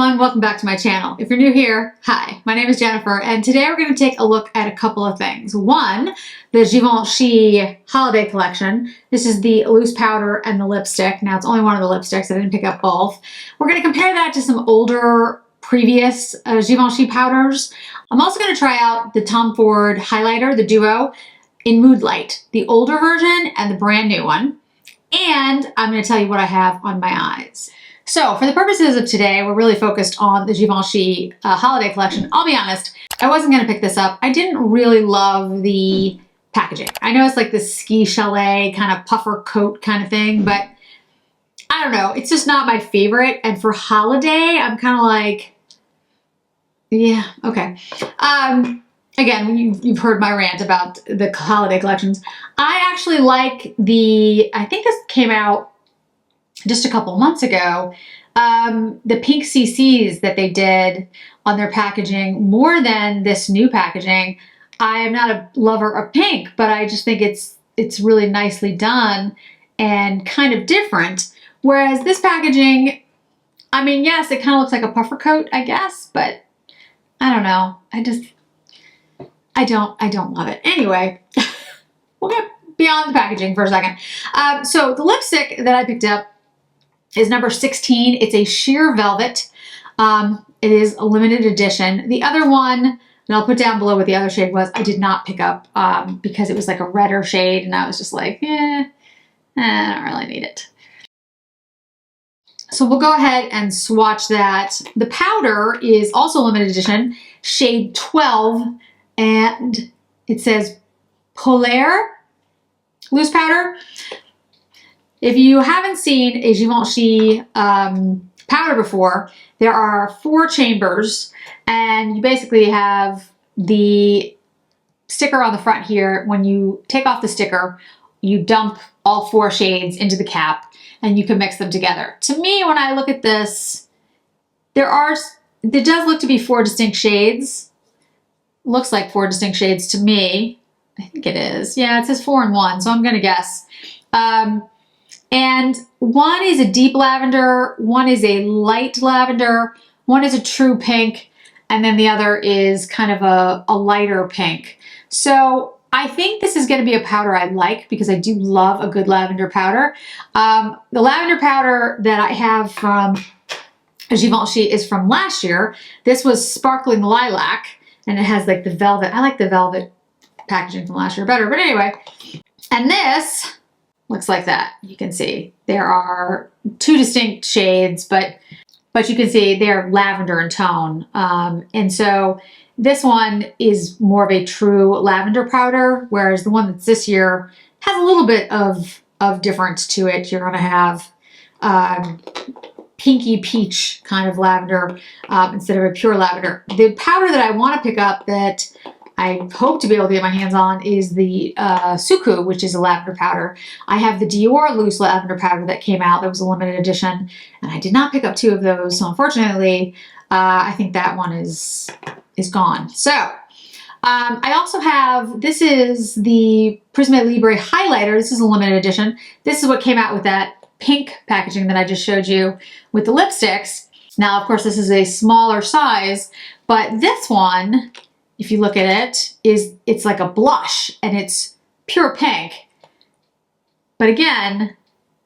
everyone, welcome back to my channel. If you're new here, hi, my name is Jennifer, and today we're going to take a look at a couple of things. One, the Givenchy Holiday collection. This is the loose powder and the lipstick. Now it's only one of the lipsticks, I didn't pick up both. We're going to compare that to some older previous Givenchy powders. I'm also going to try out the Tom Ford highlighter, the Duo, in Moodlight, the older version and the brand new one. And I'm going to tell you what I have on my eyes. So for the purposes of today, we're really focused on the Givenchy Holiday collection. I'll be honest, I wasn't going to pick this up. I didn't really love the packaging. I know it's like this ski chalet kind of puffer coat kind of thing, but I don't know. It's just not my favorite. And for holiday, I'm kind of like, yeah, okay. Again, you've heard my rant about the holiday collections. I actually like I think this came out just a couple months ago, the pink CCs that they did on their packaging more than this new packaging. I am not a lover of pink, but I just think it's really nicely done and kind of different. Whereas this packaging, I mean, yes, it kind of looks like a puffer coat, I guess, but I don't know. I don't love it. Anyway, we'll get beyond the packaging for a second. So the lipstick that I picked up is number 16. It's a sheer velvet. It is a limited edition. The other one, and I'll put down below what the other shade was, I did not pick up because it was like a redder shade, and I was just like, I don't really need it. So we'll go ahead and swatch that. The powder is also limited edition, shade 12, and it says Polaire loose powder. If you haven't seen a Givenchy powder before, there are 4 chambers, and you basically have the sticker on the front here. When you take off the sticker, you dump all 4 shades into the cap, and you can mix them together. To me, when I look at this, there does look to be 4 distinct shades. Looks like 4 distinct shades to me. I think it is. Yeah, it says 4 in 1, so I'm gonna guess. And one is a deep lavender, one is a light lavender, one is a true pink, and then the other is kind of a lighter pink. So I think this is going to be a powder I like because I do love a good lavender powder. The lavender powder that I have from Givenchy is from last year. This was Sparkling Lilac, and it has like the velvet. I like the velvet packaging from last year better, but anyway. And this looks like that. You can see there are 2 distinct shades, but you can see they're lavender in tone. And so this one is more of a true lavender powder, whereas the one that's this year has a little bit of difference to it. You're going to have pinky peach kind of lavender instead of a pure lavender. The powder that I want to pick up that I hope to be able to get my hands on is the Suku, which is a lavender powder. I have the Dior loose lavender powder that came out. That was a limited edition, and I did not pick up 2 of those. So unfortunately, I think that one is gone. So I also have, this is the Prisme Libre highlighter. This is a limited edition. This is what came out with that pink packaging that I just showed you with the lipsticks. Now, of course, this is a smaller size, but this one, if you look at it, it's like a blush, and it's pure pink. But again,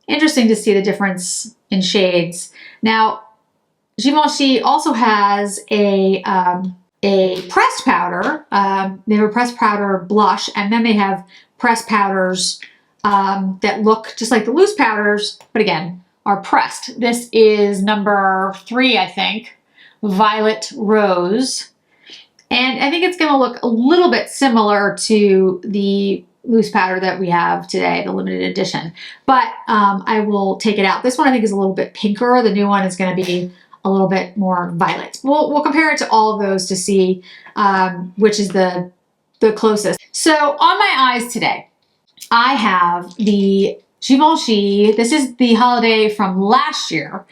interesting to see the difference in shades. Now, Givenchy also has a pressed powder. They have a pressed powder blush, and then they have pressed powders that look just like the loose powders, but again, are pressed. This is number 3, I think, Violet Rose. And I think it's going to look a little bit similar to the loose powder that we have today, the limited edition. But I will take it out. This one I think is a little bit pinker. The new one is going to be a little bit more violet. We'll compare it to all of those to see which is the closest. So on my eyes today, I have the Givenchy. This is the holiday from last year.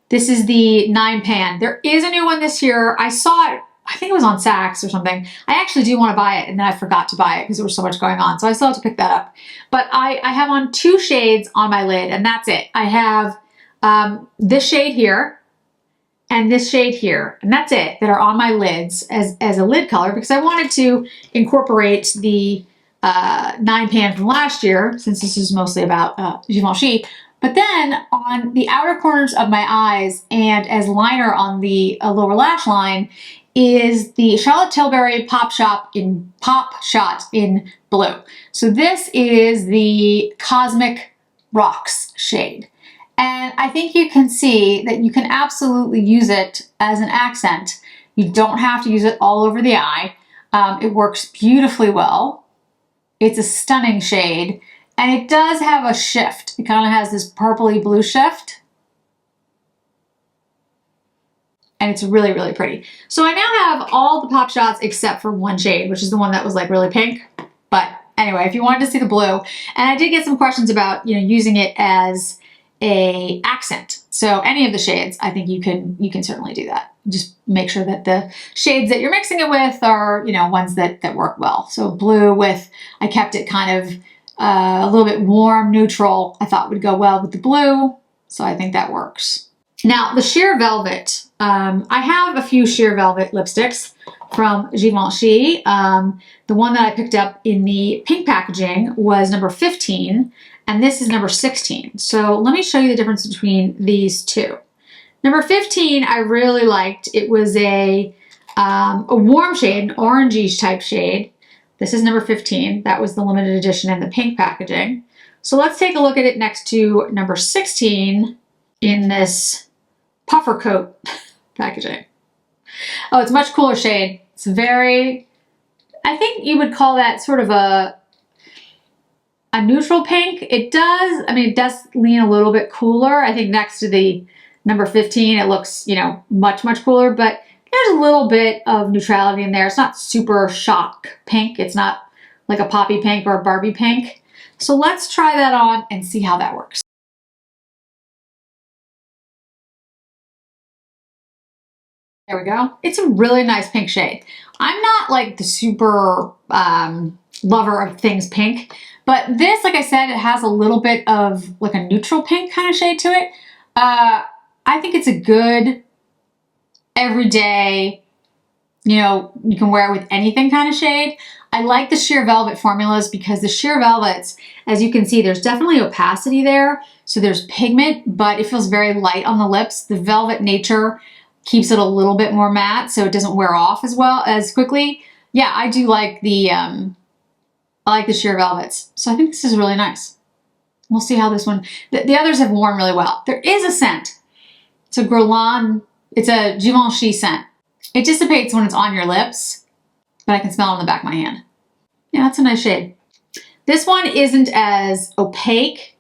This is the 9 pan. There is a new one this year. I saw it, I think it was on Saks or something. I actually do want to buy it, and then I forgot to buy it because there was so much going on. So I still have to pick that up. But I have on 2 shades on my lid, and that's it. I have this shade here, and this shade here, and that's it, that are on my lids as a lid color, because I wanted to incorporate the 9 pan from last year, since this is mostly about Givenchy. But then on the outer corners of my eyes and as liner on the lower lash line is the Charlotte Tilbury Pop Shot in blue. So this is the Cosmic Rocks shade. And I think you can see that you can absolutely use it as an accent. You don't have to use it all over the eye. It works beautifully well. It's a stunning shade. And it does have a shift. It kind of has this purpley blue shift. And it's really, really pretty. So I now have all the Pop Shots except for one shade, which is the one that was like really pink. But anyway, if you wanted to see the blue, and I did get some questions about, you know, using it as a accent. So any of the shades, I think you can certainly do that. Just make sure that the shades that you're mixing it with are, you know, ones that work well. So blue with, I kept it kind of a little bit warm, neutral, I thought would go well with the blue. So I think that works. Now the Sheer Velvet, I have a few Sheer Velvet lipsticks from Givenchy. The one that I picked up in the pink packaging was number 15, and this is number 16. So let me show you the difference between these two. Number 15, I really liked. It was a warm shade, an orangey type shade. This is number 15. That was the limited edition in the pink packaging. So let's take a look at it next to number 16 in this puffer coat packaging. Oh, it's a much cooler shade. It's very, I think you would call that sort of a neutral pink. It does, I mean, it does lean a little bit cooler. I think next to the number 15, it looks, you know, much, much cooler, but there's a little bit of neutrality in there. It's not super shock pink. It's not like a poppy pink or a Barbie pink. So let's try that on and see how that works. There we go. It's a really nice pink shade. I'm not like the super lover of things pink, but this, like I said, it has a little bit of like a neutral pink kind of shade to it. I think it's a good everyday, you know, you can wear it with anything kind of shade. I like the Sheer Velvet formulas because the Sheer Velvets, as you can see, there's definitely opacity there. So there's pigment, but it feels very light on the lips. The velvet nature keeps it a little bit more matte, so it doesn't wear off as quickly. Yeah, I do like the, I like the Sheer Velvets. So I think this is really nice. We'll see how this one, the others have worn really well. There is a scent. It's a Guerlain, it's a Givenchy scent. It dissipates when it's on your lips, but I can smell it on the back of my hand. Yeah, that's a nice shade. This one isn't as opaque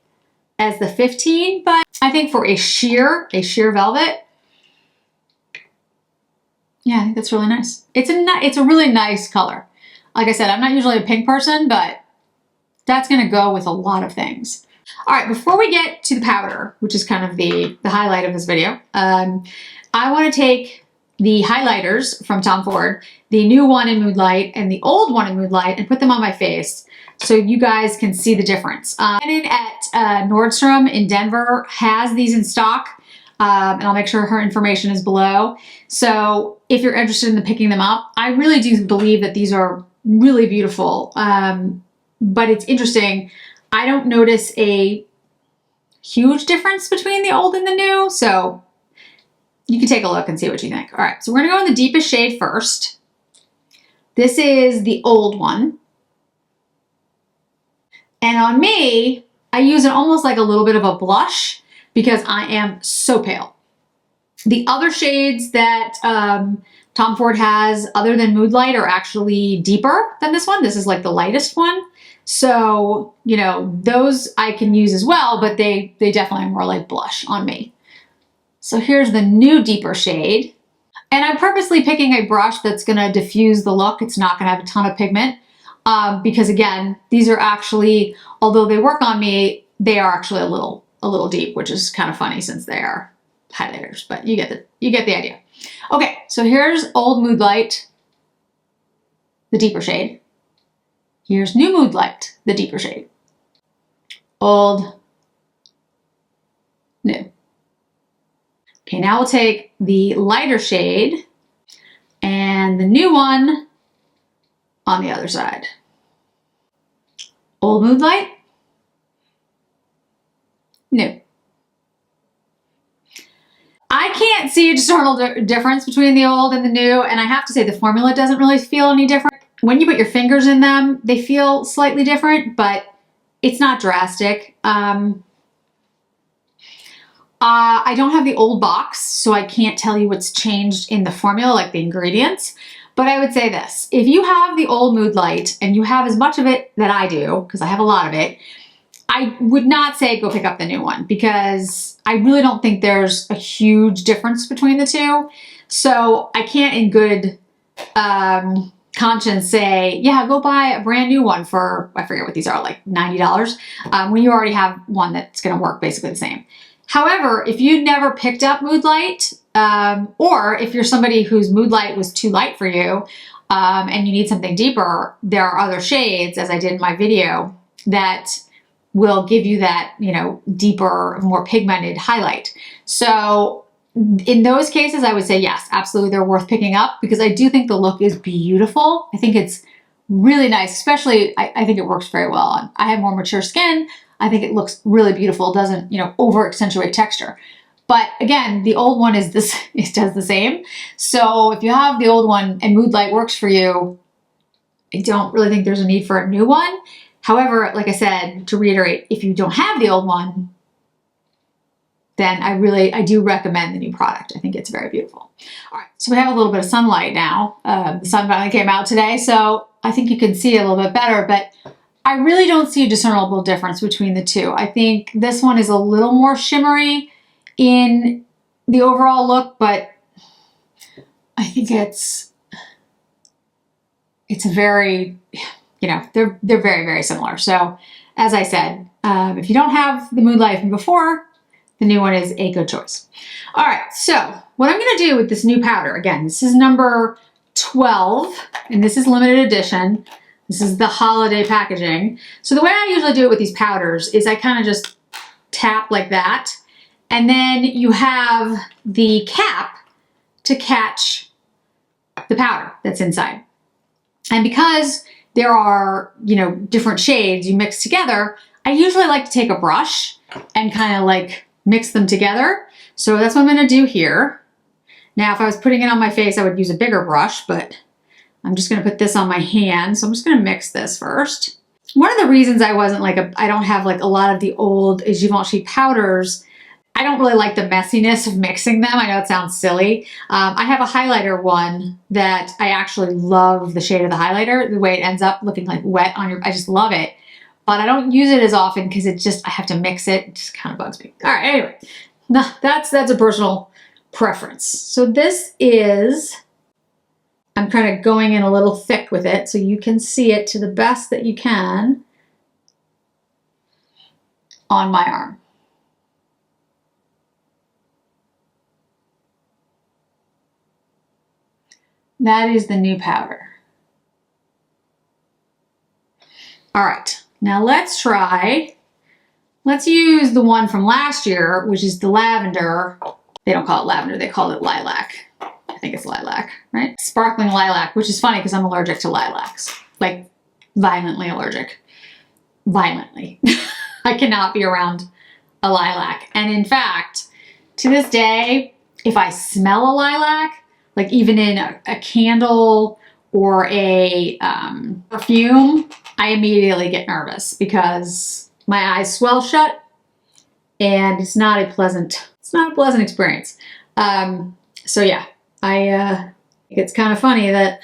as the 15, but I think for a sheer velvet, yeah, I think that's really nice. It's a really nice color. Like I said, I'm not usually a pink person, but that's gonna go with a lot of things. All right, before we get to the powder, which is kind of the highlight of this video, I wanna take the highlighters from Tom Ford, the new one in Moodlight and the old one in Moodlight, and put them on my face so you guys can see the difference. Shannon at Nordstrom in Denver has these in stock, and I'll make sure her information is below. So if you're interested in picking them up, I really do believe that these are really beautiful, but it's interesting. I don't notice a huge difference between the old and the new, so you can take a look and see what you think. All right, so we're gonna go in the deepest shade first. This is the old one. And on me, I use it almost like a little bit of a blush because I am so pale. The other shades that Tom Ford has other than Moodlight are actually deeper than this one. This is like the lightest one. So, you know, those I can use as well, but they definitely are more like blush on me. So here's the new deeper shade. And I'm purposely picking a brush that's gonna diffuse the look. It's not gonna have a ton of pigment because again, these are actually, although they work on me, they are actually a little deep, which is kind of funny since they are highlighters, but you get the idea. Okay, so here's old Moodlight, the deeper shade. Here's new Moodlight, the deeper shade. Old, new. Okay, now we'll take the lighter shade and the new one on the other side. Old Moodlight, new. I can't see a discernible difference between the old and the new, and I have to say the formula doesn't really feel any different. When you put your fingers in them, they feel slightly different, but it's not drastic. I don't have the old box, so I can't tell you what's changed in the formula, like the ingredients. But I would say this, if you have the old Moodlight and you have as much of it that I do, because I have a lot of it, I would not say go pick up the new one because I really don't think there's a huge difference between the two. So I can't in good conscience say, yeah, go buy a brand new one for, I forget what these are, like $90, when you already have one that's gonna work basically the same. However, if you never picked up Moodlight, or if you're somebody whose Moodlight was too light for you, and you need something deeper, there are other shades, as I did in my video, that will give you that, you know, deeper, more pigmented highlight. So in those cases, I would say yes, absolutely, they're worth picking up because I do think the look is beautiful. I think it's really nice, especially I think it works very well on. I have more mature skin. I think it looks really beautiful. It doesn't, you know, over accentuate texture. But again, the old one is this, it does the same. So if you have the old one and Moodlight works for you, I don't really think there's a need for a new one. However, like I said, to reiterate, if you don't have the old one, then I do recommend the new product. I think it's very beautiful. All right, so we have a little bit of sunlight now. The sun finally came out today, so I think you can see it a little bit better, but I really don't see a discernible difference between the two. I think this one is a little more shimmery in the overall look, but I think it's a very, you know, they're very, very similar. So as I said, if you don't have the Moodlight from before, the new one is a good choice. All right, so what I'm gonna do with this new powder, again, this is number 12, and this is limited edition. This is the holiday packaging. So the way I usually do it with these powders is I kind of just tap like that, and then you have the cap to catch the powder that's inside. And because there are, you know, different shades you mix together, I usually like to take a brush and kind of like mix them together. So that's what I'm gonna do here. Now, if I was putting it on my face, I would use a bigger brush, but I'm just gonna put this on my hand. So I'm just gonna mix this first. One of the reasons I wasn't like, I don't have like a lot of the old Givenchy powders, I don't really like the messiness of mixing them. I know it sounds silly. I have a highlighter one that I actually love the shade of the highlighter, the way it ends up looking like wet on your, I just love it. But I don't use it as often because it just, I have to mix it. It just kind of bugs me. All right, anyway, no, that's a personal preference. So this is, I'm kind of going in a little thick with it so you can see it to the best that you can on my arm. That is the new powder. All right, now let's use the one from last year, which is the lavender. They don't call it lavender, they call it lilac. I think it's lilac, right? Sparkling lilac, which is funny because I'm allergic to lilacs, like violently allergic. Violently. I cannot be around a lilac. And in fact, to this day, if I smell a lilac, like even in a candle or a perfume, I immediately get nervous because my eyes swell shut and it's not a pleasant experience. So yeah, it's kind of funny that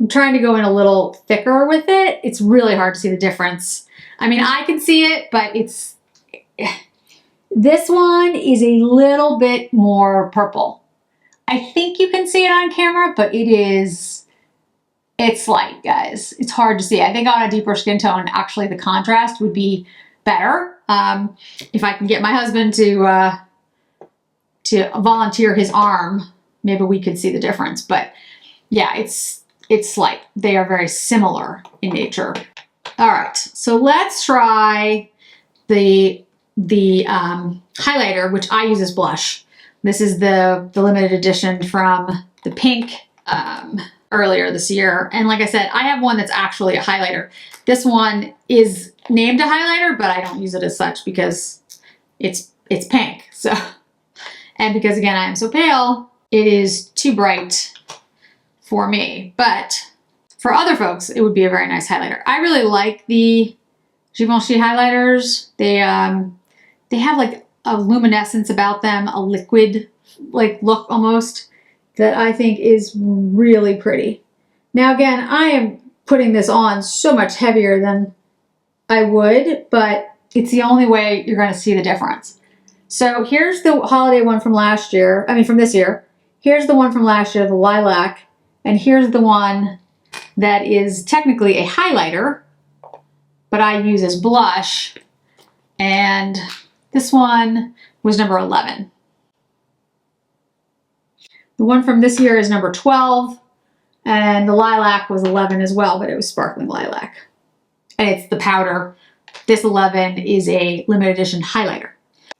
I'm trying to go in a little thicker with it. It's really hard to see the difference. I mean, I can see it, but this one is a little bit more purple. I think you can see it on camera, but it's light, guys. It's hard to see. I think on a deeper skin tone, actually the contrast would be better. If I can get my husband to volunteer his arm, maybe we could see the difference. But yeah, it's light. They are very similar in nature. All right, so let's try the highlighter, which I use as blush. This is the limited edition from the pink earlier this year. And like I said, I have one that's actually a highlighter. This one is named a highlighter, but I don't use it as such because it's pink. So, and because again, I am so pale, it is too bright for me. But for other folks, it would be a very nice highlighter. I really like the Givenchy highlighters. They have like a luminescence about them, a liquid like look almost, that I think is really pretty. Now again, I am putting this on so much heavier than I would, but it's the only way you're going to see the difference. So here's the holiday one from last year, I mean from this year. Here's the one from last year, the lilac, and here's the one that is technically a highlighter, but I use as blush, and this one was number 11. The one from this year is number 12, and the lilac was 11 as well, but it was sparkling lilac. And it's the powder. This 11 is a limited edition highlighter.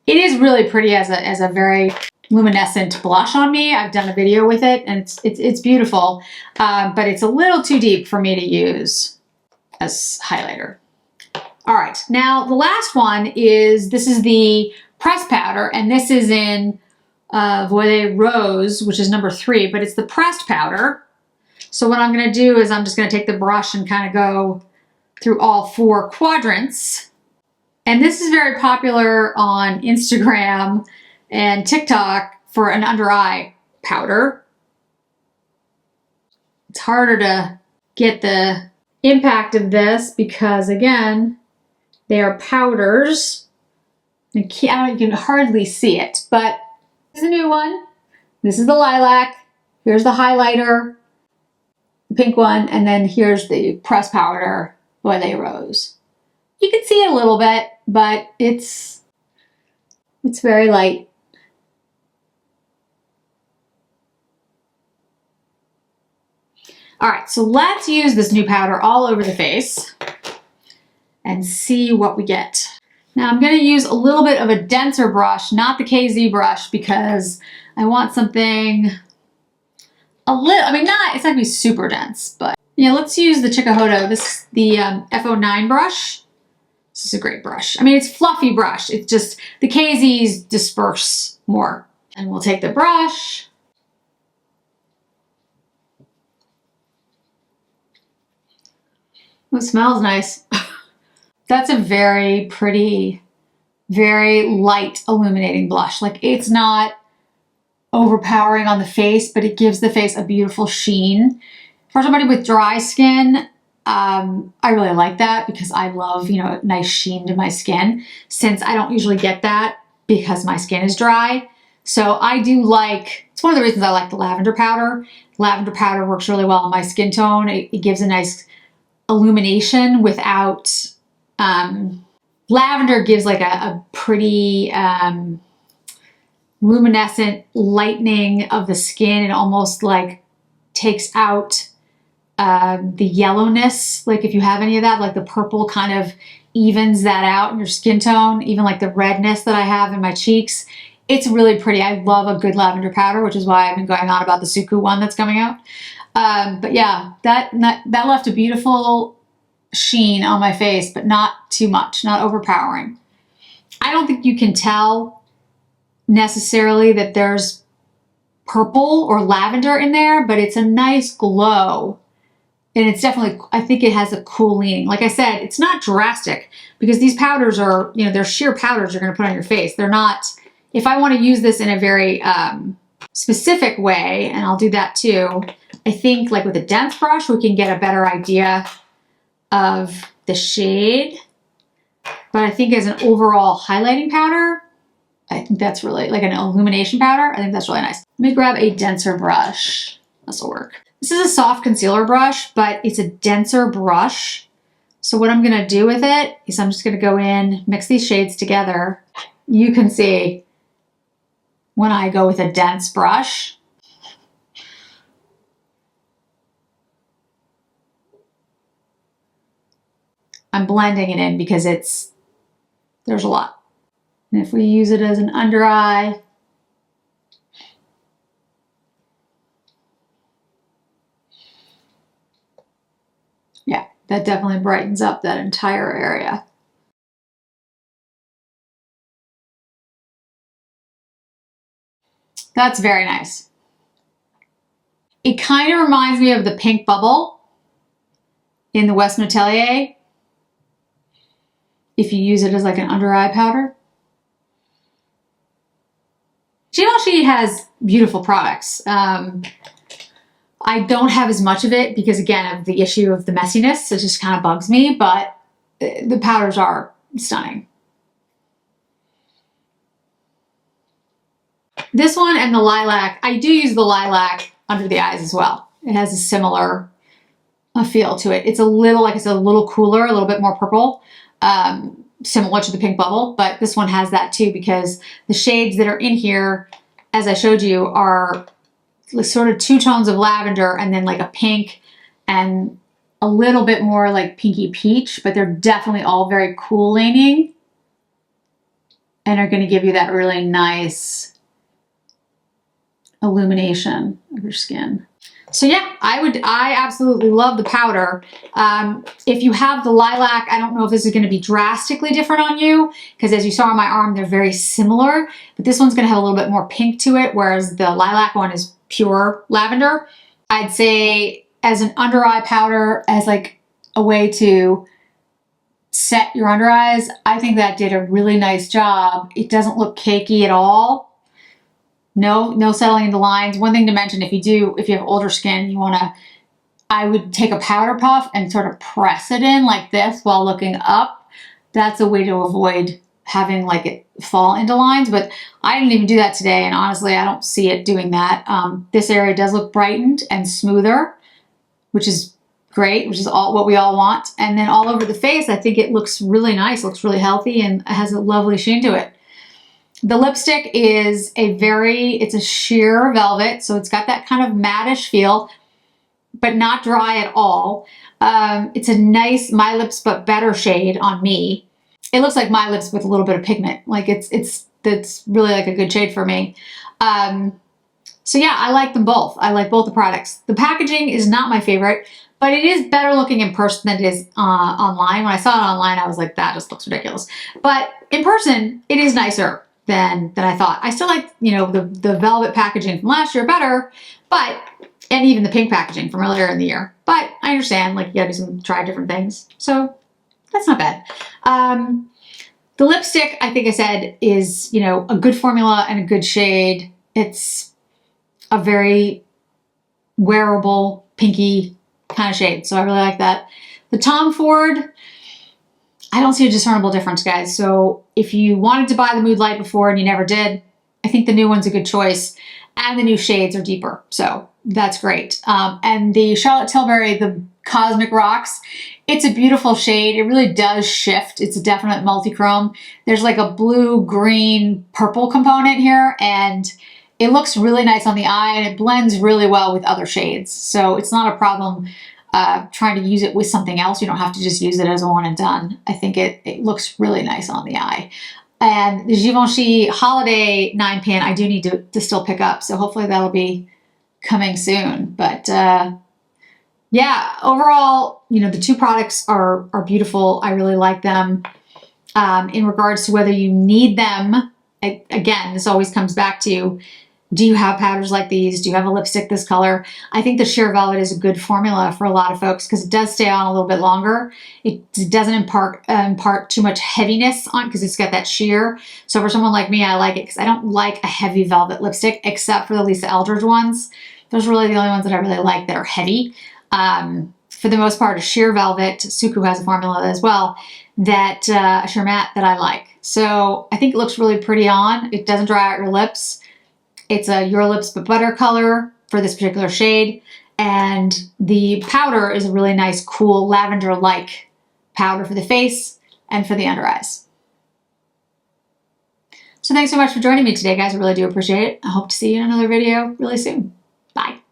It is really pretty as a very luminescent blush on me. I've done a video with it, and it's beautiful, but it's a little too deep for me to use as highlighter. All right, now the last one is, this is the pressed powder, and this is in Voile Rose, which is number 3, but it's the pressed powder. So what I'm going to do is I'm just going to take the brush and kind of go through all 4 quadrants. And this is very popular on Instagram and TikTok for an under eye powder. It's harder to get the impact of this because, again, they are powders. You can hardly see it, but this is a new one. This is the lilac. Here's the highlighter, the pink one, and then here's the pressed powder, Voile Rose. You can see it a little bit, but it's very light. All right, so let's use this new powder all over the face and see what we get. Now I'm going to use a little bit of a denser brush, not the KZ brush, because I want something a little, I mean, it's not going to be super dense, but yeah, let's use the Chikuhodo. This is the F09 brush. This is a great brush. I mean, it's fluffy brush. It's just, the KZs disperse more. And we'll take the brush. It smells nice. That's a very pretty, very light illuminating blush. Like, it's not overpowering on the face, but it gives the face a beautiful sheen. For somebody with dry skin, I really like that because I love, you know, a nice sheen to my skin, since I don't usually get that because my skin is dry. So I do like, it's one of the reasons I like the lavender powder. Lavender powder works really well on my skin tone. It gives a nice illumination without, lavender gives like a pretty luminescent lightening of the skin. It almost like takes out the yellowness, like if you have any of that, like the purple kind of evens that out in your skin tone, even like the redness that I have in my cheeks. It's really pretty. I love a good lavender powder, which is why I've been going on about the Suku one that's coming out. But yeah, that left a beautiful sheen on my face, but not too much, not overpowering. I don't think you can tell necessarily that there's purple or lavender in there, but it's a nice glow. And it's definitely, I think it has a cool leaning. Like I said, it's not drastic because these powders are, you know, they're sheer powders you're going to put on your face. They're not, if I want to use this in a very specific way, and I'll do that too, I think like with a dense brush, we can get a better idea of the shade. But I think as an overall highlighting powder, I think that's really, like an illumination powder, I think that's really nice. Let me grab a denser brush. This will work. This is a soft concealer brush, but it's a denser brush. So what I'm gonna do with it is I'm just gonna go in, mix these shades together. You can see when I go with a dense brush, I'm blending it in because there's a lot. And if we use it as an under eye, that definitely brightens up that entire area. That's very nice. It kind of reminds me of the Pink Bubble in the Western Atelier, if you use it as like an under eye powder. Givenchy has beautiful products. I don't have as much of it because, again, of the issue of the messiness. It just kind of bugs me, but the powders are stunning. This one and the lilac, I do use the lilac under the eyes as well. It has a similar feel to it. It's a little, like I said, a little cooler, a little bit more purple, similar to the Pink Bubble, but this one has that too because the shades that are in here, as I showed you, are sort of 2 tones of lavender and then like a pink and a little bit more like pinky peach, but they're definitely all very cool leaning and are going to give you that really nice illumination of your skin. So yeah, I absolutely love the powder. If you have the lilac, I don't know if this is going to be drastically different on you because as you saw on my arm, they're very similar, but this one's going to have a little bit more pink to it, whereas the lilac one is pure lavender. I'd say as an under eye powder, as like a way to set your under eyes, I think that did a really nice job. It doesn't look cakey at all. No settling into lines. One thing to mention, if you have older skin, I would take a powder puff and sort of press it in like this while looking up. That's a way to avoid having like it fall into lines, but I didn't even do that today, and honestly, I don't see it doing that. This area does look brightened and smoother, which is great, which is what we all want. And then all over the face, I think it looks really nice, looks really healthy, and it has a lovely sheen to it. The lipstick is it's a sheer velvet, so it's got that kind of mattish feel, but not dry at all. It's a nice My Lips But Better shade on me. It looks like My Lips with a little bit of pigment. Like it's really like a good shade for me. So yeah, I like them both. I like both the products. The packaging is not my favorite, but it is better looking in person than it is online. When I saw it online, I was like, that just looks ridiculous. But in person, it is nicer than I thought. I still like, the velvet packaging from last year better, and even the pink packaging from earlier in the year. But I understand, like, you gotta try different things. So that's not bad. The lipstick, I think I said, is, a good formula and a good shade. It's a very wearable, pinky kind of shade. So I really like that. The Tom Ford, I don't see a discernible difference, guys. So if you wanted to buy the Moodlight before and you never did, I think the new one's a good choice. And the new shades are deeper. So that's great. And the Charlotte Tilbury, the Cosmic Rocks, it's a beautiful shade. It really does shift. It's a definite multi-chrome. There's like a blue, green, purple component here, and it looks really nice on the eye, and it blends really well with other shades. So it's not a problem trying to use it with something else. You don't have to just use it as a one and done. I think it looks really nice on the eye. And the Givenchy Holiday 9-pan, I do need to still pick up. So hopefully that'll be coming soon. But yeah, overall, the 2 products are beautiful. I really like them. In regards to whether you need them, again, this always comes back to, do you have powders like these? Do you have a lipstick this color? I think the Sheer Velvet is a good formula for a lot of folks because it does stay on a little bit longer. It doesn't impart too much heaviness on because it's got that sheer. So for someone like me, I like it because I don't like a heavy velvet lipstick except for the Lisa Eldridge ones. Those are really the only ones that I really like that are heavy. For the most part, a Sheer Velvet, Suku has a formula as well, that a Sheer Matte that I like. So I think it looks really pretty on. It doesn't dry out your lips. It's a Your Lips But Butter color for this particular shade. And the powder is a really nice, cool, lavender-like powder for the face and for the under eyes. So thanks so much for joining me today, guys. I really do appreciate it. I hope to see you in another video really soon. Bye.